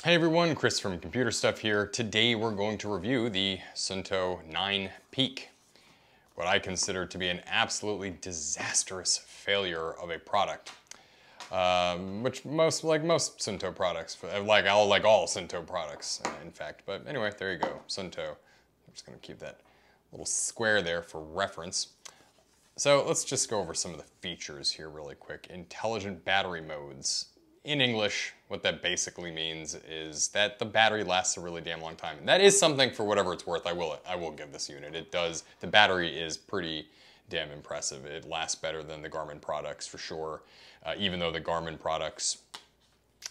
Hey everyone, Chris from Computer Stuff here. Today we're going to review the Suunto 9 Peak, what I consider to be an absolutely disastrous failure of a product. Which most Suunto products, like all Suunto products, in fact. But anyway, there you go, Suunto. I'm just going to keep that little square there for reference. So let's just go over some of the features here really quick. Intelligent battery modes. In English, what that basically means is that the battery lasts a really damn long time. And that is something, for whatever it's worth, I will give this unit. It does. The battery is pretty damn impressive. It lasts better than the Garmin products for sure. Even though the Garmin products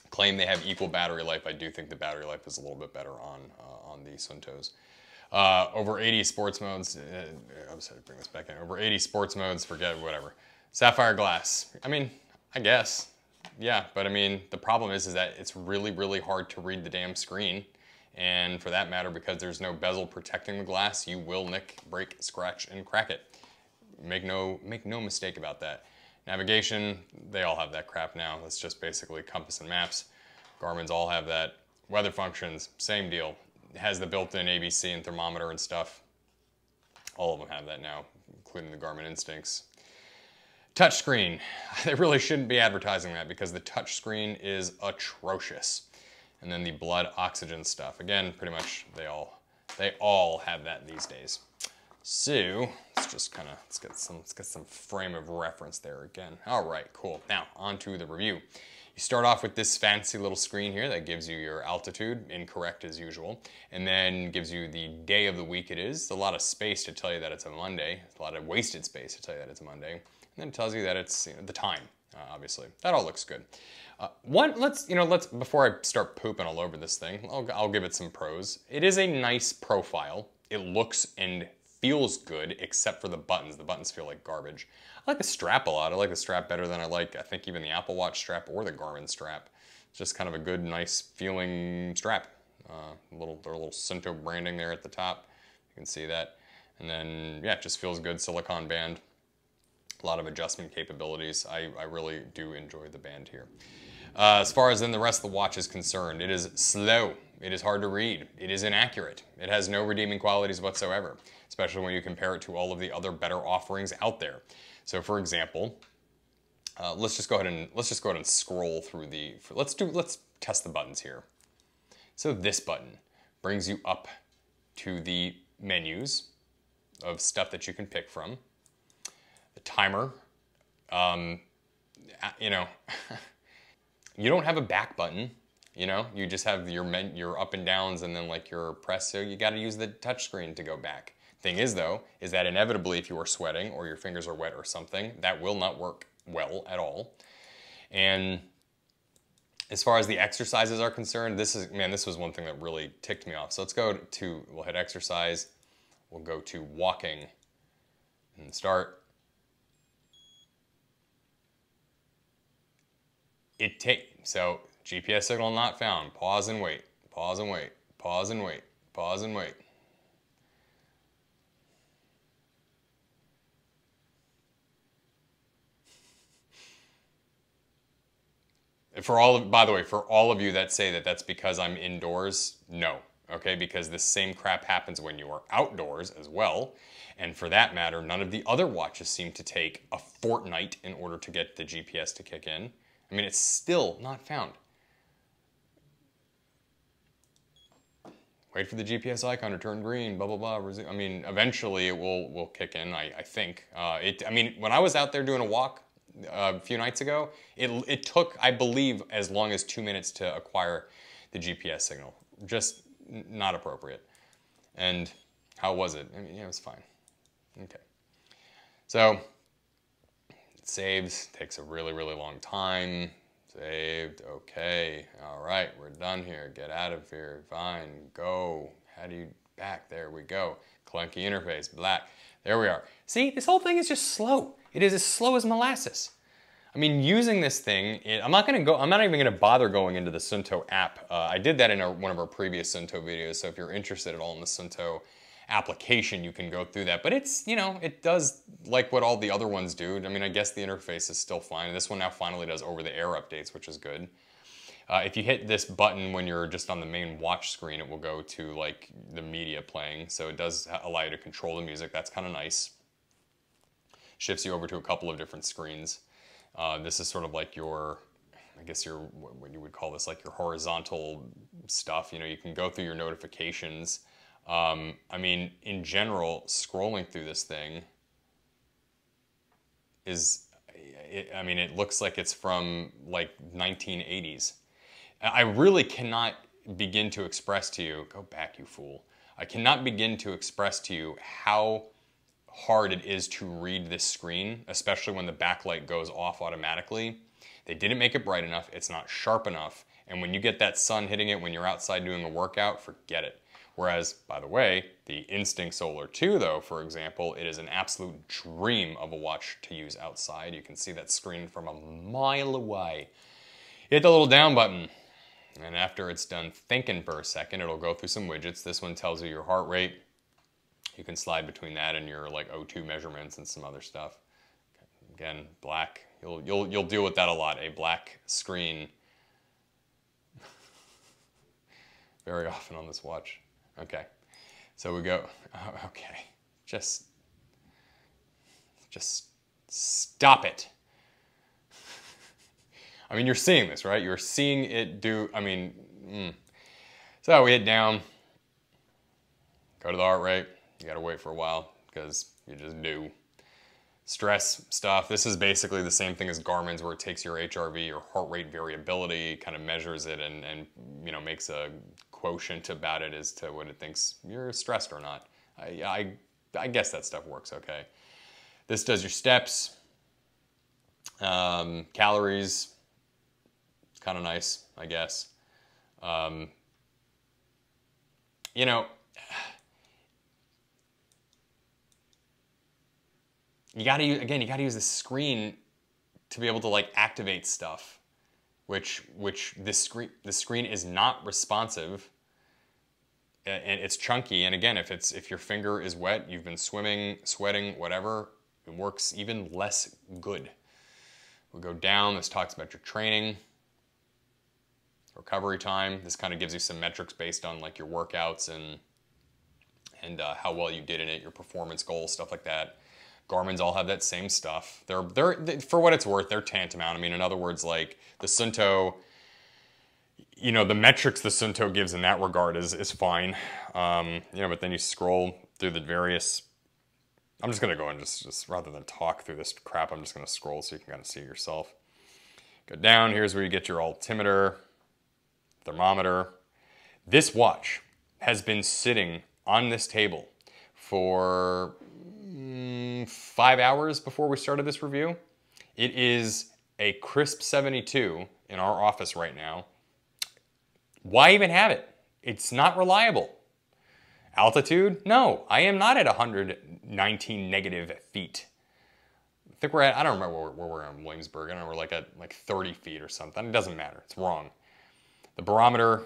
claim they have equal battery life, I do think the battery life is a little bit better on the Suuntos. Over 80 sports modes. I'm sorry to bring this back in. Over 80 sports modes. Forget whatever. Sapphire glass. I mean, I guess. Yeah, but I mean, the problem is that it's really, really hard to read the damn screen. And for that matter, because there's no bezel protecting the glass, you will nick, break, scratch, and crack it. Make no mistake about that. Navigation, they all have that crap now. That's just basically compass and maps. Garmin's all have that. Weather functions, same deal. It has the built-in ABC and thermometer and stuff. All of them have that now, including the Garmin Instincts. Touchscreen. They really shouldn't be advertising that because the touchscreen is atrocious. And then the blood oxygen stuff. Again, pretty much they all have that these days. So let's just kind of let's get some frame of reference there again. All right, cool. Now on to the review. You start off with this fancy little screen here that gives you your altitude, incorrect as usual, and then gives you the day of the week it is. A lot of space to tell you that it's a Monday. A lot of wasted space to tell you that it's a Monday. And then it tells you that it's the time, obviously. That all looks good. Let's before I start pooping all over this thing, I'll give it some pros. It is a nice profile. It looks and feels good, except for the buttons. The buttons feel like garbage. I like the strap a lot. I like the strap better than I think even the Apple Watch strap or the Garmin strap. It's just kind of a good, nice feeling strap. Their little Suunto branding there at the top. You can see that. And then, yeah, it just feels good, silicone band. A lot of adjustment capabilities. I really do enjoy the band here. As far as then the rest of the watch is concerned, it is slow. It is hard to read. It is inaccurate. It has no redeeming qualities whatsoever, especially when you compare it to all of the other better offerings out there. So, for example, let's just go ahead and scroll through the. Let's test the buttons here. So this button brings you up to the menus of stuff that you can pick from. The timer, you don't have a back button, you just have your up and downs and then like your press, so you got to use the touch screen to go back. Thing is though, is that inevitably if you are sweating or your fingers are wet or something, that will not work well at all. And as far as the exercises are concerned, this was one thing that really ticked me off. So we'll hit exercise, we'll go to walking and start. So GPS signal not found. Pause and wait. Pause and wait. Pause and wait. Pause and wait. By the way, for all of you that say that that's because I'm indoors, no. Okay, because the same crap happens when you are outdoors as well. And for that matter, none of the other watches seem to take a fortnight in order to get the GPS to kick in. I mean, it's still not found. Wait for the GPS icon to turn green, blah, blah, blah. I mean, eventually it will kick in, I think. When I was out there doing a walk a few nights ago, it took, I believe, as long as 2 minutes to acquire the GPS signal. Just not appropriate. And how was it? I mean, yeah, it was fine. Okay. So, saves, takes a really, really long time. Saved, okay, all right, we're done here. Get out of here, fine, go. How do you back? There we go. Clunky interface, black. There we are. See, this whole thing is just slow. It is as slow as molasses. I mean, using this thing, I'm not even gonna bother going into the Suunto app. I did that in one of our previous Suunto videos, so if you're interested at all in the Suunto application, you can go through that. But it's, it does like what all the other ones do. I mean, I guess the interface is still fine. This one now finally does over-the-air updates, which is good. If you hit this button when you're just on the main watch screen, it will go to like the media playing. So it does allow you to control the music. That's kind of nice. Shifts you over to a couple of different screens. This is sort of like your, I guess your, what you would call this, like your horizontal stuff. You know, you can go through your notifications. I mean, in general, scrolling through this thing is, I mean, it looks like it's from like 1980s. I really cannot begin to express to you, go back, you fool. I cannot begin to express to you how hard it is to read this screen, especially when the backlight goes off automatically. They didn't make it bright enough, it's not sharp enough, and when you get that sun hitting it when you're outside doing a workout, forget it. Whereas, by the way, the Instinct Solar 2 though, for example, it is an absolute dream of a watch to use outside. You can see that screen from a mile away. Hit the little down button, and after it's done thinking for a second, it'll go through some widgets. This one tells you your heart rate. You can slide between that and your like O2 measurements and some other stuff. Again, black. You'll deal with that a lot. A black screen very often on this watch. Okay, so we go. Oh, okay, just stop it. I mean, you're seeing this, right? You're seeing it do. I mean, So we hit down. Go to the heart rate. You gotta wait for a while because you just do. Stress stuff. This is basically the same thing as Garmin's, where it takes your HRV, your heart rate variability, kind of measures it and you know, makes a quotient about it as to what it thinks you're stressed or not. I guess that stuff works okay. This does your steps, calories. It's kind of nice, I guess. You know, you gotta use the screen to be able to like activate stuff, which this screen is not responsive, and it's chunky. And again, if your finger is wet, you've been swimming, sweating, whatever, it works even less good. We'll go down. This talks about your training, recovery time. This kind of gives you some metrics based on like your workouts and how well you did in it, your performance goals, stuff like that. Garmin's all have that same stuff. They're for what it's worth, they're tantamount. I mean, in other words, like the Suunto, you know, the metrics the Suunto gives in that regard is fine. You know, but then you scroll through the various. I'm just gonna go and just rather than talk through this crap, I'm just gonna scroll so you can kind of see it yourself. Go down. Here's where you get your altimeter, thermometer. This watch has been sitting on this table for 5 hours before we started this review. It is a crisp 72 in our office right now. Why even have it? It's not reliable. Altitude? No, I am not at 119 negative feet. I think we're at, I don't remember where we're in Williamsburg. I don't know, we're like at like 30 feet or something. It doesn't matter, it's wrong. The barometer,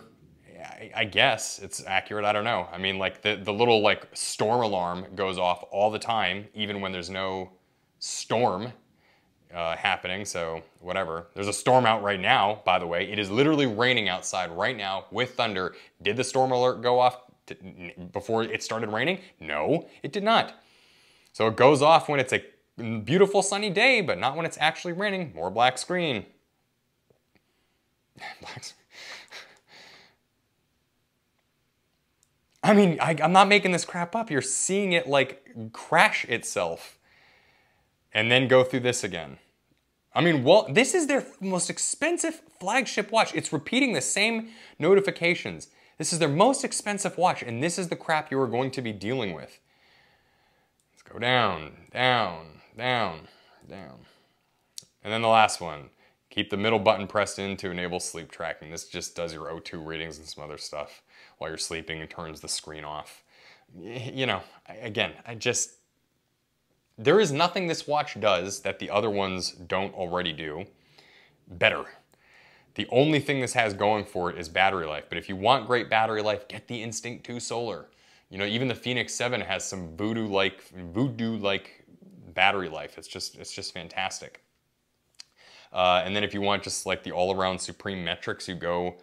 I guess it's accurate, I don't know. I mean, like the little like storm alarm goes off all the time, even when there's no storm happening, so whatever. There's a storm out right now, by the way. It is literally raining outside right now with thunder. Did the storm alert go off before it started raining? No, it did not. So it goes off when it's a beautiful sunny day, but not when it's actually raining. More black screen. Black screen. I mean, I'm not making this crap up. You're seeing it like crash itself and then go through this again. I mean, well, this is their most expensive flagship watch. It's repeating the same notifications. This is their most expensive watch, and this is the crap you are going to be dealing with. Let's go down, down, down, down. And then the last one. Keep the middle button pressed in to enable sleep tracking. This just does your O2 readings and some other stuff while you're sleeping and turns the screen off. You know, again, there is nothing this watch does that the other ones don't already do better. The only thing this has going for it is battery life. But if you want great battery life, get the Instinct 2 Solar. You know, even the Phoenix 7 has some voodoo-like battery life. It's just fantastic. And then if you want just like the all-around supreme metrics, you go,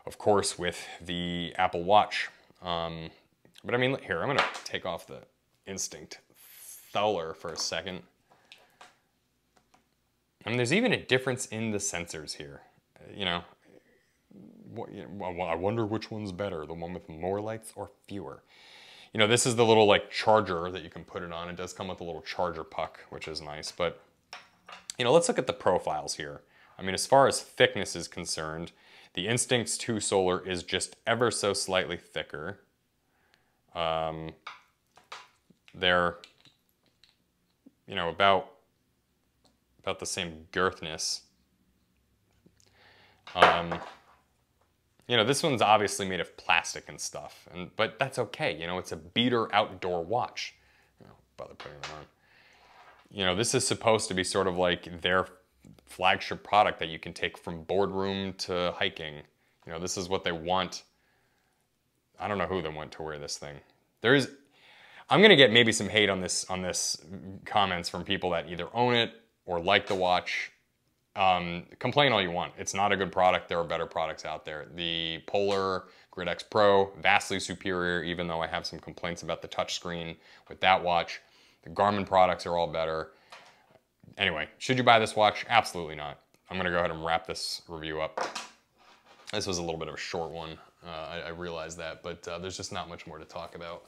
of course, with the Apple Watch. But I mean, here, I'm gonna take off the Instinct Thowler for a second. I mean, there's even a difference in the sensors here. You know, I wonder which one's better, the one with more lights or fewer. You know, this is the little like charger that you can put it on. It does come with a little charger puck, which is nice. But, you know, let's look at the profiles here. I mean, as far as thickness is concerned, the Instincts 2 Solar is just ever so slightly thicker. They're, you know, about the same girthness. You know, this one's obviously made of plastic and stuff, but that's okay. You know, it's a beater outdoor watch. You know, bother putting it on. You know, this is supposed to be sort of like their flagship product that you can take from boardroom to hiking. You know, this is what they want. I don't know who they want to wear this thing. I'm gonna get maybe some hate on this comments from people that either own it or like the watch. Complain all you want. It's not a good product. There are better products out there. The Polar Grid X Pro, vastly superior, even though I have some complaints about the touchscreen with that watch. The Garmin products are all better. Anyway, should you buy this watch? Absolutely not. I'm gonna go ahead and wrap this review up. This was a little bit of a short one. I realize that, but there's just not much more to talk about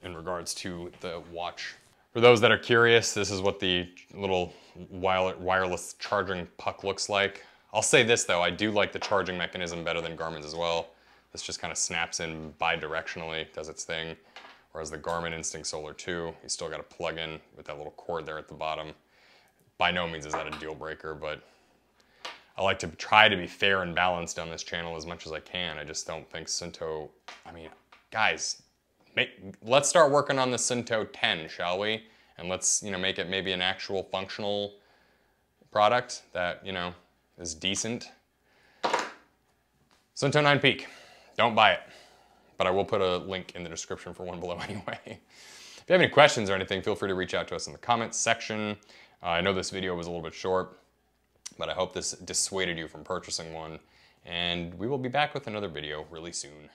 in regards to the watch. For those that are curious, this is what the little wireless charging puck looks like. I'll say this though, I do like the charging mechanism better than Garmin's as well. This just kind of snaps in bi-directionally, does its thing. Whereas the Garmin Instinct Solar 2, you still got to plug in with that little cord there at the bottom. By no means is that a deal breaker, but I like to try to be fair and balanced on this channel as much as I can. I just don't think Suunto, I mean, guys, let's start working on the Suunto 10, shall we? And let's, you know, make it maybe an actual functional product that, you know, is decent. Suunto 9 Peak, don't buy it. But I will put a link in the description for one below anyway. If you have any questions or anything, feel free to reach out to us in the comments section. I know this video was a little bit short, but I hope this dissuaded you from purchasing one. And we will be back with another video really soon.